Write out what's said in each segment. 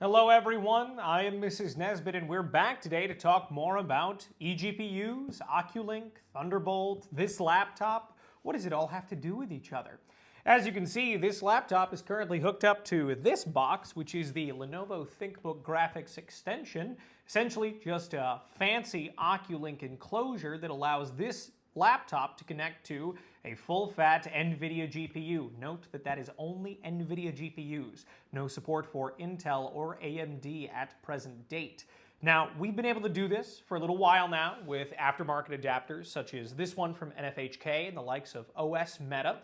Hello everyone, I am Mrs. Nesbitt and we're back today to talk more about eGPUs, Oculink, Thunderbolt, this laptop. What does it all have to do with each other? As you can see, this laptop is currently hooked up to this box, which is the Lenovo Thinkbook graphics extension, essentially just a fancy Oculink enclosure that allows this laptop to connect to a full-fat NVIDIA GPU. Note that that is only NVIDIA GPUs. No support for Intel or AMD at present date. Now, we've been able to do this for a little while now with aftermarket adapters such as this one from NFHK and the likes of OS Meta.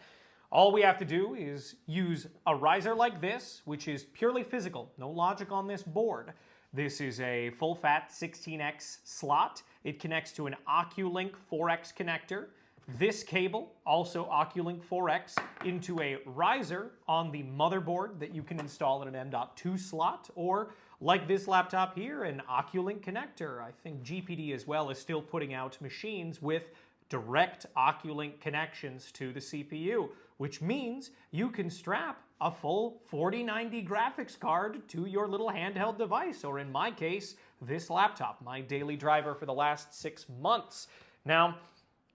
All we have to do is use a riser like this, which is purely physical, no logic on this board. This is a full-fat 16x slot. It connects to an Oculink 4x connector. This cable, also Oculink 4x, into a riser on the motherboard that you can install in an M.2 slot, or like this laptop here, an Oculink connector. I think GPD as well is still putting out machines with direct Oculink connections to the CPU, which means you can strap a full 4090 graphics card to your little handheld device, or in my case, this laptop, my daily driver for the last 6 months. Now,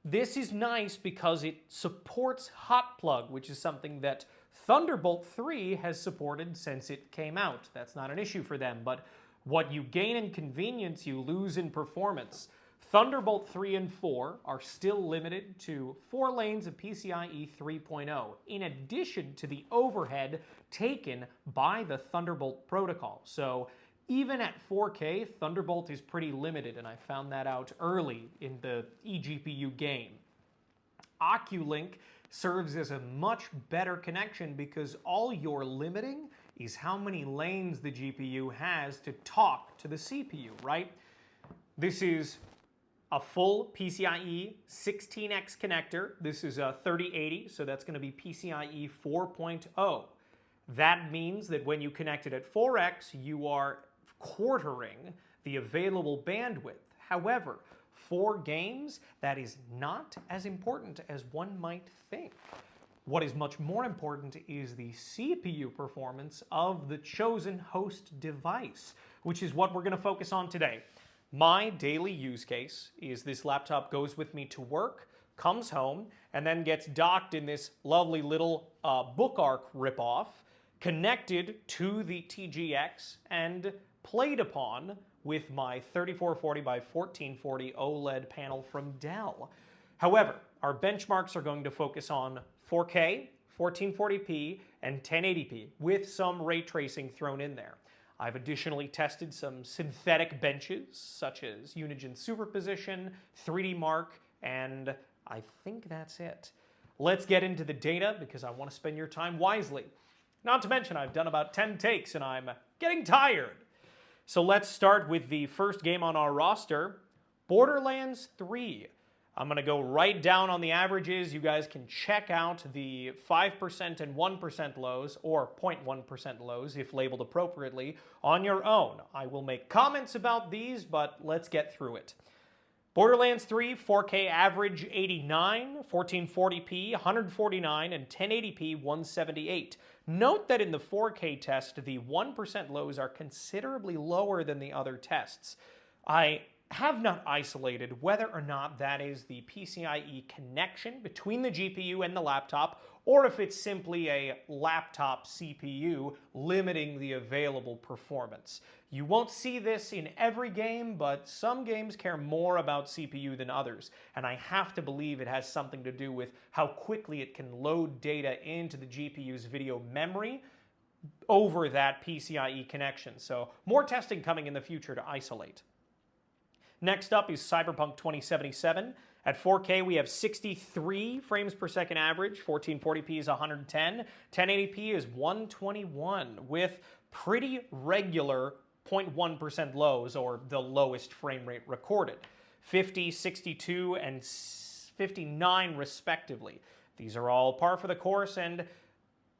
this is nice because it supports hot plug, which is something that Thunderbolt 3 has supported since it came out. That's not an issue for them, but what you gain in convenience, you lose in performance. Thunderbolt 3 and 4 are still limited to 4 lanes of PCIe 3.0, in addition to the overhead taken by the Thunderbolt protocol. So even at 4K, Thunderbolt is pretty limited, and I found that out early in the eGPU game. Oculink serves as a much better connection because all you're limiting is how many lanes the GPU has to talk to the CPU, right? This is a full PCIe 16x connector. This is a 3080, so that's going to be PCIe 4.0. That means that when you connect it at 4x, you are quartering the available bandwidth. However, for games, that is not as important as one might think. What is much more important is the CPU performance of the chosen host device, which is what we're going to focus on today. My daily use case is this laptop goes with me to work, comes home, and then gets docked in this lovely little BookArc ripoff, connected to the TGX, and played upon with my 3440 by 1440 OLED panel from Dell. However, our benchmarks are going to focus on 4K, 1440p, and 1080p, with some ray tracing thrown in there. I've additionally tested some synthetic benches, such as Unigine Superposition, 3D Mark, and I think that's it. Let's get into the data because I want to spend your time wisely. Not to mention I've done about 10 takes and I'm getting tired. So let's start with the first game on our roster, Borderlands 3. I'm going to go right down on the averages. You guys can check out the 5% and 1% lows, or 0.1% lows if labeled appropriately, on your own. I will make comments about these, but let's get through it. Borderlands 3, 4K average 89, 1440p 149, and 1080p 178. Note that in the 4K test, the 1% lows are considerably lower than the other tests. I have not isolated whether or not that is the PCIe connection between the GPU and the laptop, or if it's simply a laptop CPU limiting the available performance. You won't see this in every game, but some games care more about CPU than others, and I have to believe it has something to do with how quickly it can load data into the GPU's video memory over that PCIe connection. So more testing coming in the future to isolate. Next up is Cyberpunk 2077. At 4K, we have 63 frames per second average, 1440p is 110, 1080p is 121, with pretty regular 0.1% lows, or the lowest frame rate recorded, 50, 62, and 59 respectively. These are all par for the course and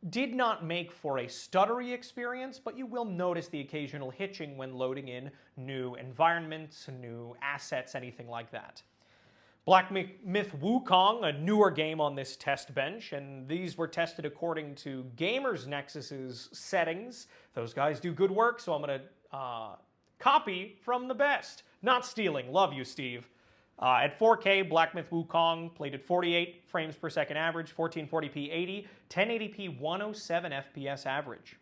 did not make for a stuttery experience, but you will notice the occasional hitching when loading in new environments, new assets, anything like that. Black Myth Wukong, a newer game on this test bench, and these were tested according to Gamers Nexus's settings. Those guys do good work, so I'm going to copy from the best. Not stealing. Love you, Steve. At 4K, Black Myth Wukong played at 48 frames per second average, 1440p 80, 1080p 107 FPS average.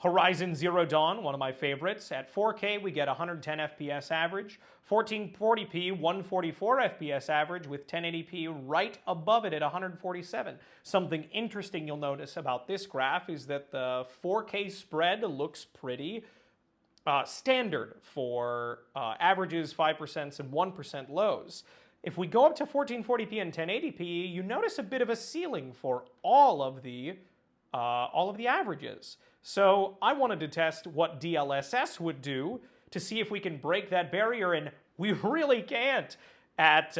Horizon Zero Dawn, one of my favorites. At 4K, we get 110 FPS average, 1440p 144 FPS average, with 1080p right above it at 147. Something interesting you'll notice about this graph is that the 4K spread looks pretty standard for averages, 5% and 1% lows. If we go up to 1440p and 1080p, you notice a bit of a ceiling for all of the averages. So I wanted to test what DLSS would do to see if we can break that barrier, and we really can't. At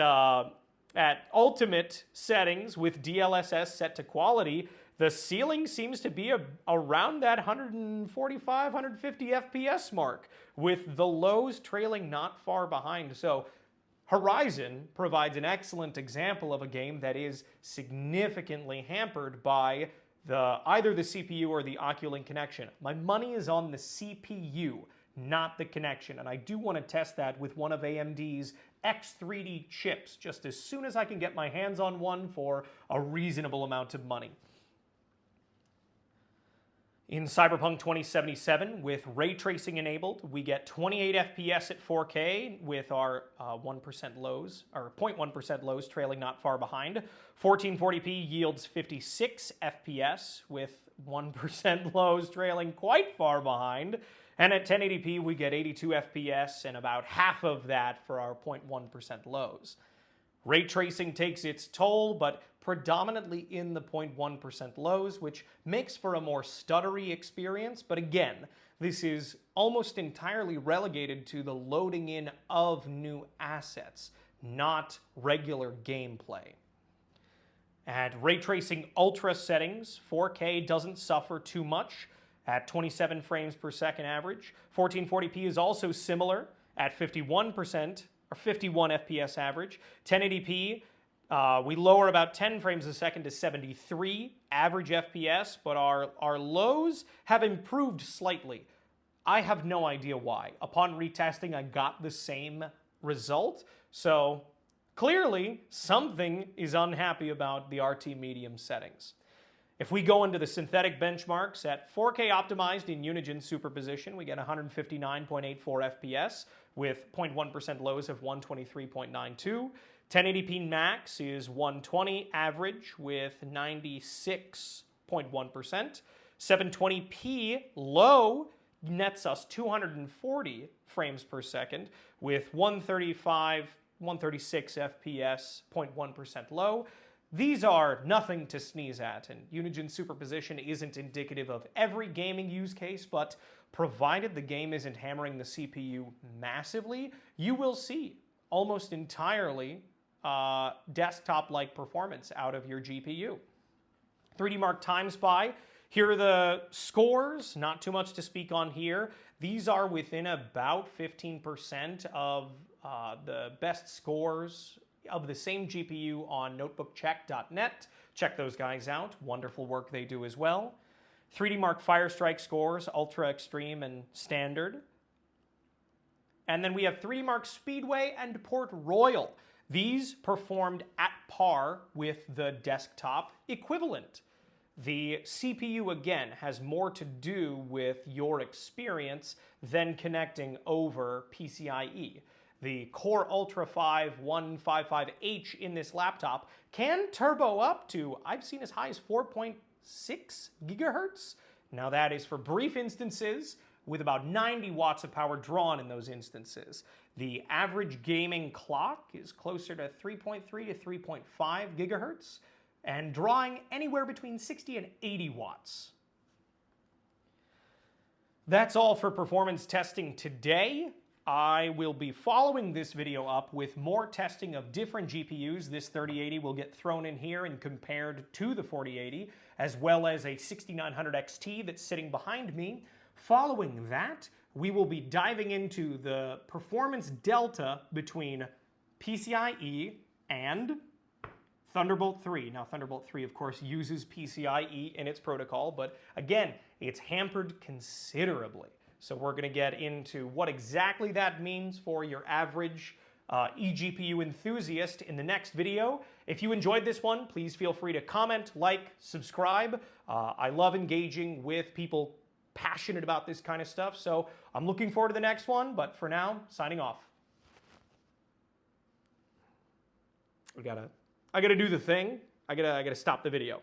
ultimate settings with DLSS set to quality, the ceiling seems to be around that 145, 150 FPS mark, with the lows trailing not far behind. So Horizon provides an excellent example of a game that is significantly hampered by either the CPU or the Oculink connection. My money is on the CPU, not the connection, and I do want to test that with one of AMD's X3D chips just as soon as I can get my hands on one for a reasonable amount of money. In Cyberpunk 2077, with ray tracing enabled, we get 28 FPS at 4K with our 1% lows, or 0.1% lows trailing not far behind. 1440p yields 56 FPS with 1% lows trailing quite far behind. And at 1080p, we get 82 FPS and about half of that for our 0.1% lows. Ray tracing takes its toll, but predominantly in the 0.1% lows, which makes for a more stuttery experience. But again, this is almost entirely relegated to the loading in of new assets, not regular gameplay. At ray tracing ultra settings, 4K doesn't suffer too much at 27 frames per second average. 1440p is also similar at 51% or 51 FPS average. 1080p, we lower about 10 frames a second to 73 average FPS, but our lows have improved slightly. I have no idea why. Upon retesting, I got the same result, so clearly something is unhappy about the RT medium settings. If we go into the synthetic benchmarks, at 4K optimized in Unigine superposition, we get 159.84 FPS with 0.1% lows of 123.92. 1080p max is 120 average with 96.1%. 720p low nets us 240 frames per second with 136 FPS, 0.1% low. These are nothing to sneeze at, and Unigine superposition isn't indicative of every gaming use case, but provided the game isn't hammering the CPU massively, you will see almost entirely desktop-like performance out of your GPU. 3D Mark Time Spy, here are the scores, not too much to speak on here. These are within about 15% of the best scores of the same GPU on notebookcheck.net. Check those guys out. Wonderful work they do as well. 3D Mark Firestrike scores, Ultra, Extreme, and Standard. And then we have 3D Mark Speedway and Port Royal. These performed at par with the desktop equivalent. The CPU, again, has more to do with your experience than connecting over PCIe. The Core Ultra 5 155H in this laptop can turbo up to, I've seen as high as 4.6 gigahertz. Now that is for brief instances with about 90 watts of power drawn in those instances. The average gaming clock is closer to 3.3 to 3.5 gigahertz and drawing anywhere between 60 and 80 watts. That's all for performance testing today. I will be following this video up with more testing of different GPUs. This 3080 will get thrown in here and compared to the 4080, as well as a 6900 XT that's sitting behind me. Following that, we will be diving into the performance delta between PCIe and Thunderbolt 3. Now, Thunderbolt 3, of course, uses PCIe in its protocol, but again, it's hampered considerably. So we're going to get into what exactly that means for your average eGPU enthusiast in the next video. If you enjoyed this one, please feel free to comment, like, subscribe. I love engaging with people passionate about this kind of stuff, so I'm looking forward to the next one, but for now, signing off. I gotta do the thing. I gotta stop the video.